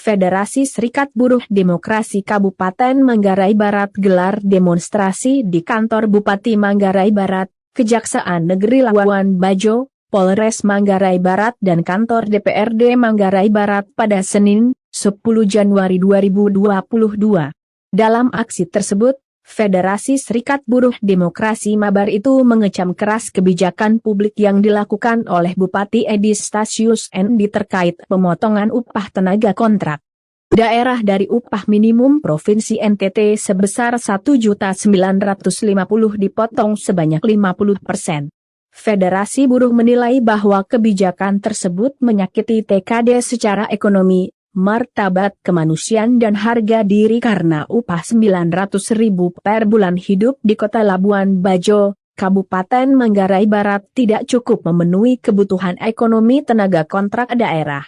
Federasi Serikat Buruh Demokrasi Kabupaten Manggarai Barat gelar demonstrasi di kantor Bupati Manggarai Barat, Kejaksaan Negeri Labuan Bajo, Polres Manggarai Barat dan kantor DPRD Manggarai Barat pada Senin, 10 Januari 2022. Dalam aksi tersebut, Federasi Serikat Buruh Demokrasi Mabar itu mengecam keras kebijakan publik yang dilakukan oleh Bupati Edi Stasius Endi terkait pemotongan upah tenaga kontrak daerah dari upah minimum Provinsi NTT sebesar Rp1.950.000 dipotong sebanyak 50%. Federasi Buruh menilai bahwa kebijakan tersebut menyakiti TKD secara ekonomi, martabat kemanusiaan dan harga diri karena upah Rp900.000 per bulan hidup di Kota Labuan Bajo, Kabupaten Manggarai Barat tidak cukup memenuhi kebutuhan ekonomi tenaga kontrak daerah.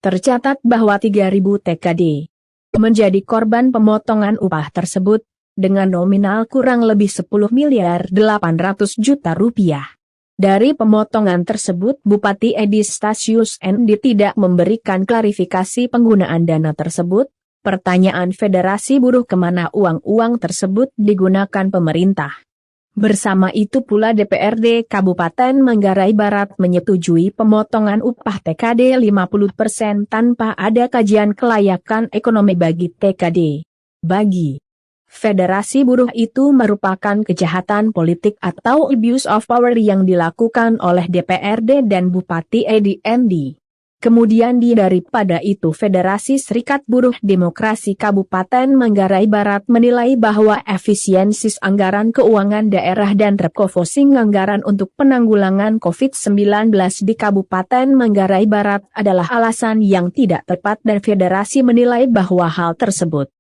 Tercatat bahwa 3.000 TKD menjadi korban pemotongan upah tersebut, dengan nominal kurang lebih Rp10.800.000.000. Dari pemotongan tersebut Bupati Edi Stasius Endi tidak memberikan klarifikasi penggunaan dana tersebut. Pertanyaan Federasi Buruh kemana uang-uang tersebut digunakan pemerintah. Bersama itu pula DPRD Kabupaten Manggarai Barat menyetujui pemotongan upah TKD 50% tanpa ada kajian kelayakan ekonomi bagi TKD. Bagi Federasi Buruh itu merupakan kejahatan politik atau abuse of power yang dilakukan oleh DPRD dan Bupati Edi Endi. Kemudian daripada itu Federasi Serikat Buruh Demokrasi Kabupaten Manggarai Barat menilai bahwa efisiensi anggaran keuangan daerah dan refocusing anggaran untuk penanggulangan COVID-19 di Kabupaten Manggarai Barat adalah alasan yang tidak tepat dan Federasi menilai bahwa hal tersebut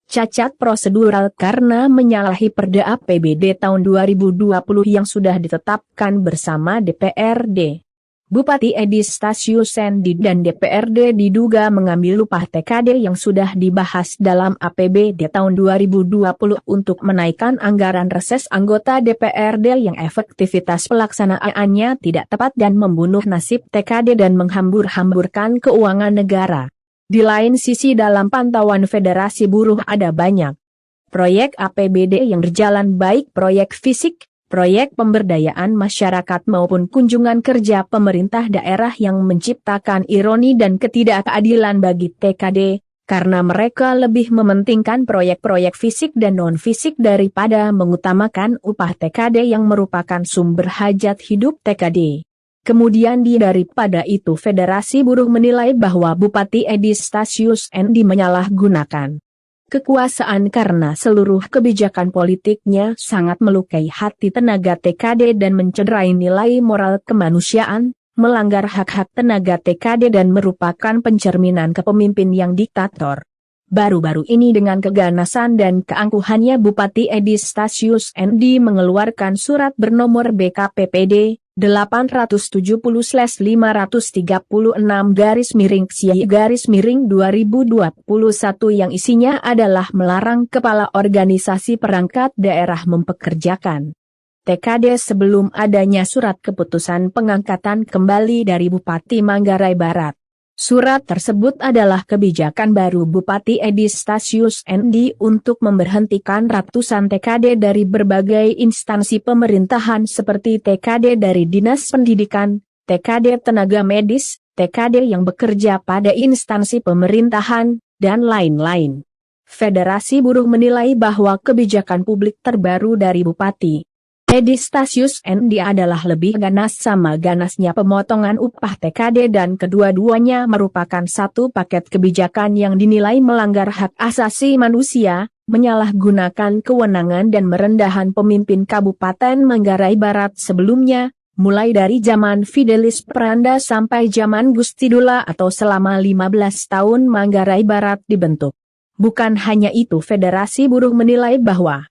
cacat prosedural karena menyalahi Perda APBD tahun 2020 yang sudah ditetapkan bersama DPRD. Bupati Edi Stasius Endi dan DPRD diduga mengambil upah TKD yang sudah dibahas dalam APBD tahun 2020 untuk menaikkan anggaran reses anggota DPRD yang efektivitas pelaksanaannya tidak tepat dan membunuh nasib TKD dan menghambur-hamburkan keuangan negara. Di lain sisi dalam pantauan Federasi Buruh ada banyak proyek APBD yang berjalan baik proyek fisik, proyek pemberdayaan masyarakat maupun kunjungan kerja pemerintah daerah yang menciptakan ironi dan ketidakadilan bagi TKD, karena mereka lebih mementingkan proyek-proyek fisik dan non-fisik daripada mengutamakan upah TKD yang merupakan sumber hajat hidup TKD. Kemudian daripada itu Federasi Buruh menilai bahwa Bupati Edi Stasius Endi menyalahgunakan kekuasaan karena seluruh kebijakan politiknya sangat melukai hati tenaga TKD dan mencederai nilai moral kemanusiaan, melanggar hak-hak tenaga TKD dan merupakan pencerminan kepemimpinan yang diktator. Baru-baru ini dengan keganasan dan keangkuhannya Bupati Edi Stasius Endi mengeluarkan surat bernomor BKPPD 870/536-CY-2021 yang isinya adalah melarang kepala organisasi perangkat daerah mempekerjakan TKD sebelum adanya surat keputusan pengangkatan kembali dari Bupati Manggarai Barat. Surat tersebut adalah kebijakan baru Bupati Edi Stasius Endi untuk memberhentikan ratusan TKD dari berbagai instansi pemerintahan seperti TKD dari Dinas Pendidikan, TKD tenaga medis, TKD yang bekerja pada instansi pemerintahan, dan lain-lain. Federasi Buruh menilai bahwa kebijakan publik terbaru dari Bupati Edi Stasius Endi adalah lebih ganas sama ganasnya pemotongan upah TKD dan kedua-duanya merupakan satu paket kebijakan yang dinilai melanggar hak asasi manusia, menyalahgunakan kewenangan dan merendahkan pemimpin Kabupaten Manggarai Barat sebelumnya, mulai dari zaman Fidelis Peranda sampai zaman Gustidula atau selama 15 tahun Manggarai Barat dibentuk. Bukan hanya itu Federasi Buruh menilai bahwa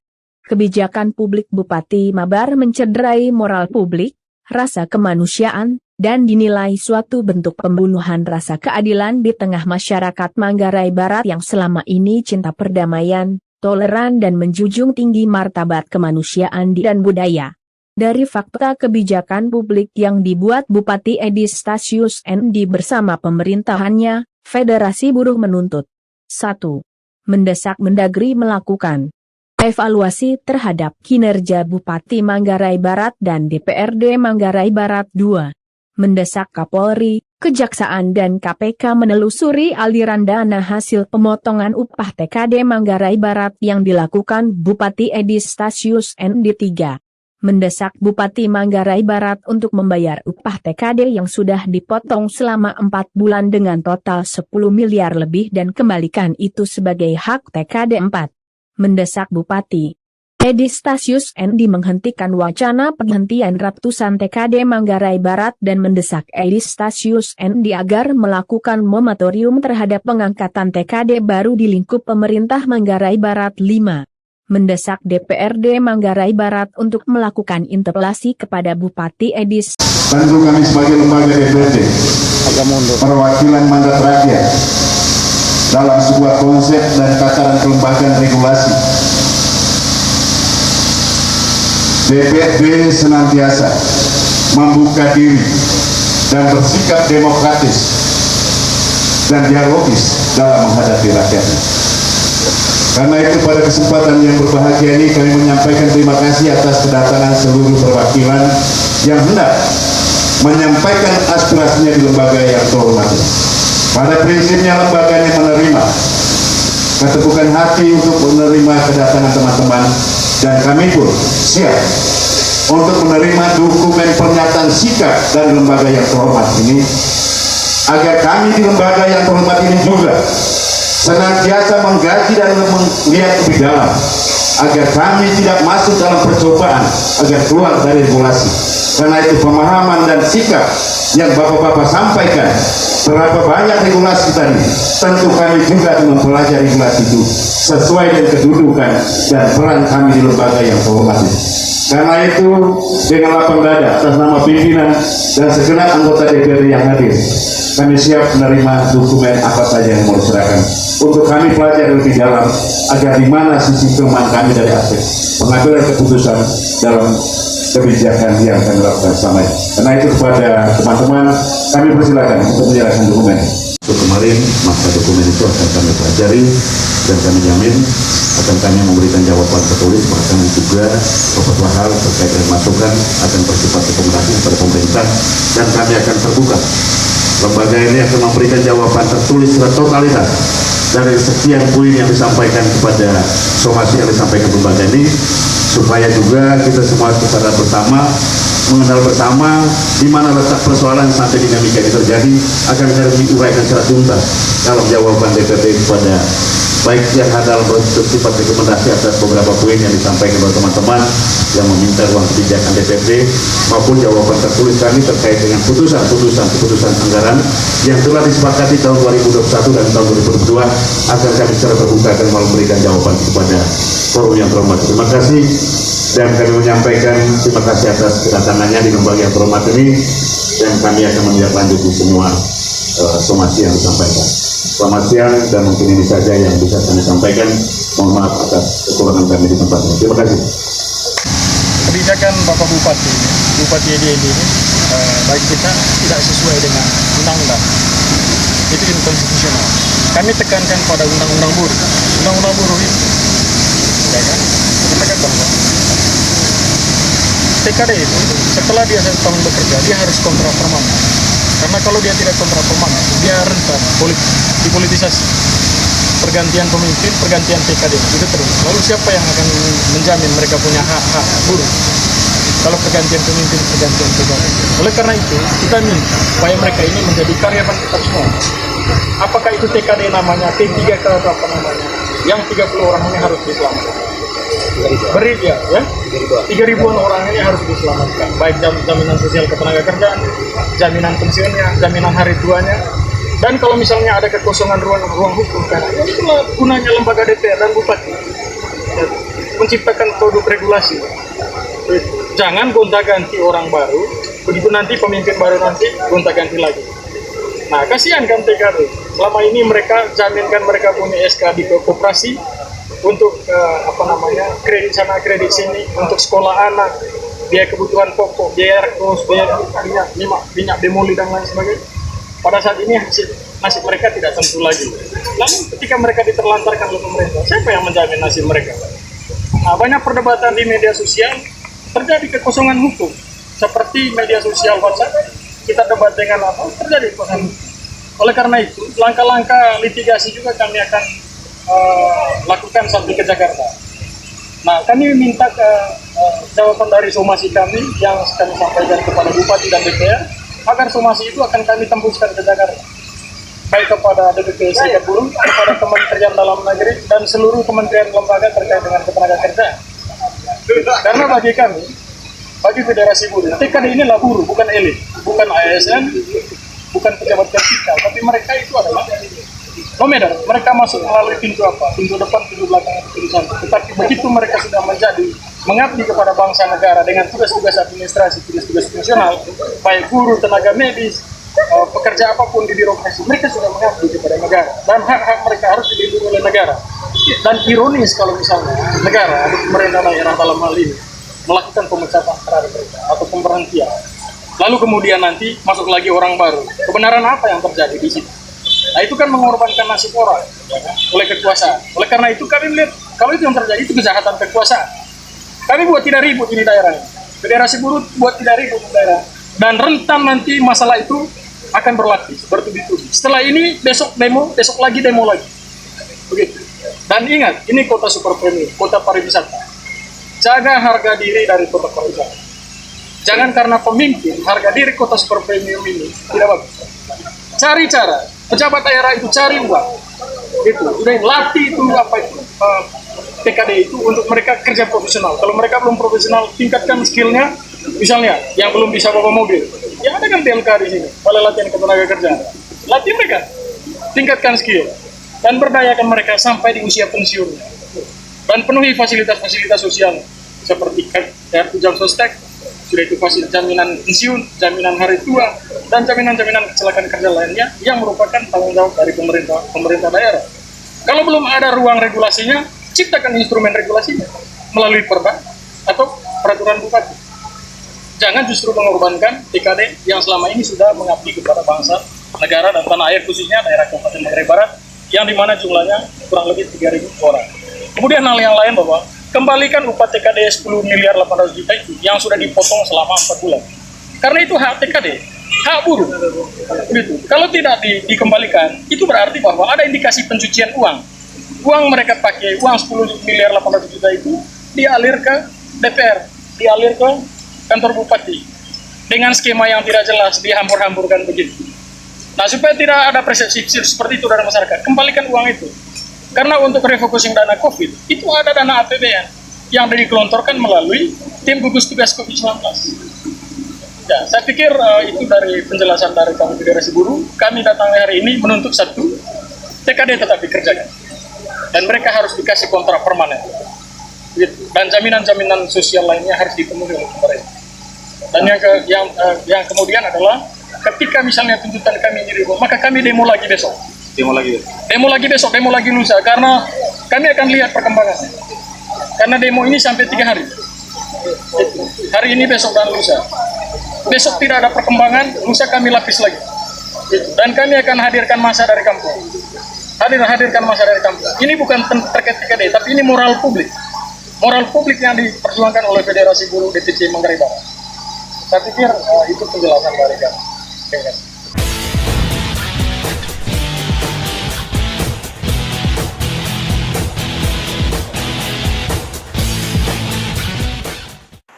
kebijakan publik Bupati Mabar mencederai moral publik, rasa kemanusiaan, dan dinilai suatu bentuk pembunuhan rasa keadilan di tengah masyarakat Manggarai Barat yang selama ini cinta perdamaian, toleran dan menjunjung tinggi martabat kemanusiaan dan budaya. Dari fakta kebijakan publik yang dibuat Bupati Edi Stasius Endi bersama pemerintahannya, Federasi Buruh menuntut 1. Mendesak Mendagri melakukan evaluasi terhadap kinerja Bupati Manggarai Barat dan DPRD Manggarai Barat. 2. Mendesak Kapolri, Kejaksaan dan KPK menelusuri aliran dana hasil pemotongan upah TKD Manggarai Barat yang dilakukan Bupati Edi Stasius ND. 3. Mendesak Bupati Manggarai Barat untuk membayar upah TKD yang sudah dipotong selama 4 bulan dengan total 10 miliar lebih dan kembalikan itu sebagai hak TKD. 4. Mendesak Bupati Edi Stasius ND menghentikan wacana penghentian ratusan TKD Manggarai Barat dan mendesak Edi Stasius ND agar melakukan moratorium terhadap pengangkatan TKD baru di lingkup pemerintah Manggarai Barat. 5. Mendesak DPRD Manggarai Barat untuk melakukan interpelasi kepada Bupati Edi. Tentu kami sebagai lembaga DPRD, perwakilan mandat rakyat, dalam sebuah konsep dan tataran kelembagaan regulasi, DPRD senantiasa membuka diri dan bersikap demokratis dan dialogis dalam menghadapi rakyatnya. Karena itu pada kesempatan yang berbahagia ini kami menyampaikan terima kasih atas kedatangan seluruh perwakilan yang hendak menyampaikan aspirasinya di lembaga yang terhormat. Pada prinsipnya lembaganya menerima keterbukaan hati untuk menerima kedatangan teman-teman, dan kami pun siap untuk menerima dokumen pernyataan sikap dari lembaga yang terhormat ini, agar kami di lembaga yang terhormat ini juga senantiasa menggaji dan melihat lebih dalam, agar kami tidak masuk dalam percobaan agar keluar dari regulasi. Karena itu pemahaman dan sikap yang Bapak-Bapak sampaikan, berapa banyak regulasi tadi, tentu kami juga mempelajari regulasi itu sesuai dengan kedudukan dan peran kami di lembaga yang terhormat ini. Karena itu dengan lapang dada atas nama pimpinan dan segenap anggota DPRD yang hadir, kami siap menerima dokumen apa saja yang mau diserahkan untuk kami pelajari lebih dalam, agar di mana sisi kelemahan kami dari aspek pengambilan keputusan dalam kebijakan yang akan dilakukan selama ini. Karena itu kepada teman-teman kami persilakan untuk menyerahkan dokumen. Untuk kemarin maka dokumen itu akan kami pelajari dan kami jamin akan kami memberikan jawaban tertulis, bahkan juga beberapa hal terkait dengan masukan akan bersifat rekomendasi kepada pemerintah, dan kami akan terbuka. Lembaga ini akan memberikan jawaban tertulis secara totalitas dari sekian poin yang disampaikan kepada somasi yang disampaikan lembaga ini, supaya juga kita semua secara bersama mengenal bersama di mana letak persoalan sampai dinamika ini terjadi, akan bisa diuraikan secara tuntas dalam jawaban DPRD kepada baik yang ada bersifat rekomendasi atas beberapa poin yang disampaikan oleh teman-teman yang meminta ruang kebijakan DPRD, maupun jawaban tertulis kami terkait dengan keputusan anggaran yang telah disepakati tahun 2021 dan tahun 2022, akan kami secara terbuka akan memberikan jawaban kepada forum yang terhormat. Terima kasih, dan kami menyampaikan terima kasih atas kedatangannya di lembaga yang terhormat ini, dan kami akan menindaklanjuti semua somasi yang disampaikan. Selamat siang, dan mungkin ini saja yang bisa kami sampaikan. Mohon maaf atas kekurangan kami di tempat ini. Terima kasih. Kebijakan Bapak Bupati Edi ini bagi kita tidak sesuai dengan undang-undang. Itu inkonstitusional. Kami tekankan pada undang-undang buruh. Undang-undang buruh itu, ya kan? Kita kan bahwa TKD itu setelah dia 1 tahun bekerja, dia harus kontrak permanen. Karena kalau dia tidak kontrak permanen, dia rentan dipolitisasi. Pergantian pemimpin, pergantian TKD itu terus. Lalu siapa yang akan menjamin mereka punya hak-hak buruh kalau pergantian pemimpin, pergantian TKD? Oleh karena itu, kita minta supaya mereka ini menjadi karyawan tetap semua. Apakah itu TKD namanya, T3 atau apa namanya, yang 30 orang ini harus diselamatkan. Beri ya, 3.000-an orang ini harus diselamatkan, baik jaminan sosial ketenaga kerjaan, jaminan pensiunnya, jaminan hari tuanya, dan kalau misalnya ada kekosongan ruang hukum, karena itulah gunanya lembaga DPR dan bupati, ya, menciptakan produk regulasi. Jangan gonta-ganti orang baru, begitu nanti pemimpin baru nanti gonta-ganti lagi. Nah, kasihan kan TKD. Selama ini mereka jaminkan mereka punya SK di koperasi untuk kredit sana kredit sini, untuk sekolah anak, biaya kebutuhan pokok, biaya kos, biaya minyak demoli dan lain sebagainya. Pada saat ini nasib mereka tidak tentu lagi. Lalu ketika mereka diterlantarkan oleh pemerintah, siapa yang menjamin nasib mereka? Nah, banyak perdebatan di media sosial, terjadi kekosongan hukum. Seperti media sosial WhatsApp, kita debat dengan apa, terjadi kekosongan hukum. Oleh karena itu, langkah-langkah litigasi juga kami akan lakukan sampai ke Jakarta. Nah, kami minta jawaban dari somasi kami yang kami sampaikan kepada Bupati dan DPR, agar somasi itu akan kami tembuskan ke Jakarta. Baik kepada DPP Serikat Buruh, kepada Kementerian Dalam Negeri, dan seluruh kementerian lembaga terkait dengan ketenaga kerjaan. Karena bagi kami, bagi Federasi Buruh, TKD inilah buruh, bukan elit, bukan ASN, bukan pejabat vertikal, tapi mereka itu adalah nomeder. Mereka masuk melalui pintu apa? Pintu depan, pintu belakang, pintu samping. Tetapi begitu mereka sudah menjadi mengabdi kepada bangsa negara dengan tugas-tugas administrasi, tugas-tugas fungsional, baik guru, tenaga medis, pekerja apapun di birokrasi, mereka sudah mengabdi kepada negara dan hak-hak mereka harus dilindungi oleh negara. Dan ironis kalau misalnya negara atau pemerintah daerah dalam hal ini melakukan pemecatan terhadap mereka atau pemberhentian, lalu kemudian nanti masuk lagi orang baru, kebenaran apa yang terjadi di situ? Nah, itu kan mengorbankan nasib orang, ya kan? Oleh kekuasaan. Oleh karena itu kami melihat kalau itu yang terjadi itu kejahatan kekuasaan. Kami buat tidak ribut ini daerah. Federasi Buruh buat tidak ribut di daerah. Dan rentan nanti masalah itu akan berlapis, bertubi-tubi. Setelah ini besok demo, besok lagi demo lagi. Begitu. Dan ingat, ini kota super premium, kota pariwisata. Jaga harga diri dari kota pariwisata. Jangan karena pemimpin harga diri kota super premium ini tidak bagus. Cari cara, pejabat daerah itu cari uang. Itu, udah latih itu apa itu TKD itu untuk mereka kerja profesional. Kalau mereka belum profesional, tingkatkan skillnya. Misalnya, yang belum bisa bawa mobil, ya ada kan BLK di sini, Balai Latihan Ketenaga Kerjaan. Latih mereka, tingkatkan skill, dan berdayakan mereka sampai di usia pensiun. Dan penuhi fasilitas-fasilitas sosial, seperti kartu jam sostek, sudah itu fasilitas jaminan pensiun, jaminan hari tua, dan jaminan-jaminan kecelakaan kerja lainnya yang merupakan tanggung jawab dari pemerintah daerah. Kalau belum ada ruang regulasinya, ciptakan instrumen regulasinya melalui perda atau peraturan bupati. Jangan justru mengorbankan TKD yang selama ini sudah mengabdi kepada bangsa, negara, dan tanah air, khususnya daerah Kabupaten Manggarai Barat, yang dimana jumlahnya kurang lebih 3.000 orang. Kemudian hal yang lain bahwa kembalikan upah TKD 10 miliar 800 juta itu yang sudah dipotong selama 4 bulan. Karena itu hak TKD, hak buruh. Begitu. Kalau tidak dikembalikan, itu berarti bahwa ada indikasi pencucian uang. Uang mereka pakai, uang 10 miliar 800 juta itu dialir ke DPR, dialir ke kantor bupati dengan skema yang tidak jelas, dihambur-hamburkan begitu. Nah, supaya tidak ada persepsi seperti itu dari masyarakat, kembalikan uang itu. Karena untuk refocusing dana COVID, itu ada dana APBN yang digelontorkan melalui tim gugus tugas COVID-19. Ya, saya pikir itu dari penjelasan dari kami Federasi Buruh. Kami datang hari ini menuntut satu, TKD tetap dikerjakan. Dan mereka harus dikasih kontrak permanen. Gitu. Dan jaminan-jaminan sosial lainnya harus dipenuhi oleh pemerintah. Dan yang kemudian adalah ketika misalnya tuntutan kami ini maka kami demo lagi besok. Demo lagi besok, demo lagi lusa, karena kami akan lihat perkembangannya. Karena demo ini sampai 3 hari. Hari ini, besok, dan lusa. Besok tidak ada perkembangan, lusa kami lapis lagi. Dan kami akan hadirkan massa dari kampung. Hadirkan massa dari kampung. Ini bukan terkait TKD, tapi ini moral publik. Moral publik yang diperjuangkan oleh Federasi Buruh DTC Manggarai Barat. Saya pikir itu penjelasan dari kami. Terima kasih.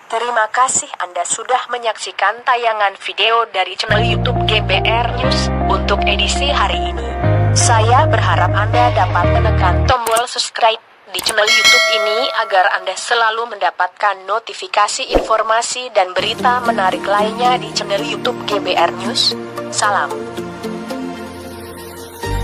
Terima kasih Anda sudah menyaksikan tayangan video dari channel YouTube GBR News untuk edisi hari ini. Saya berharap Anda dapat menekan tombol subscribe di channel YouTube ini agar Anda selalu mendapatkan notifikasi informasi dan berita menarik lainnya di channel YouTube GBR News. Salam.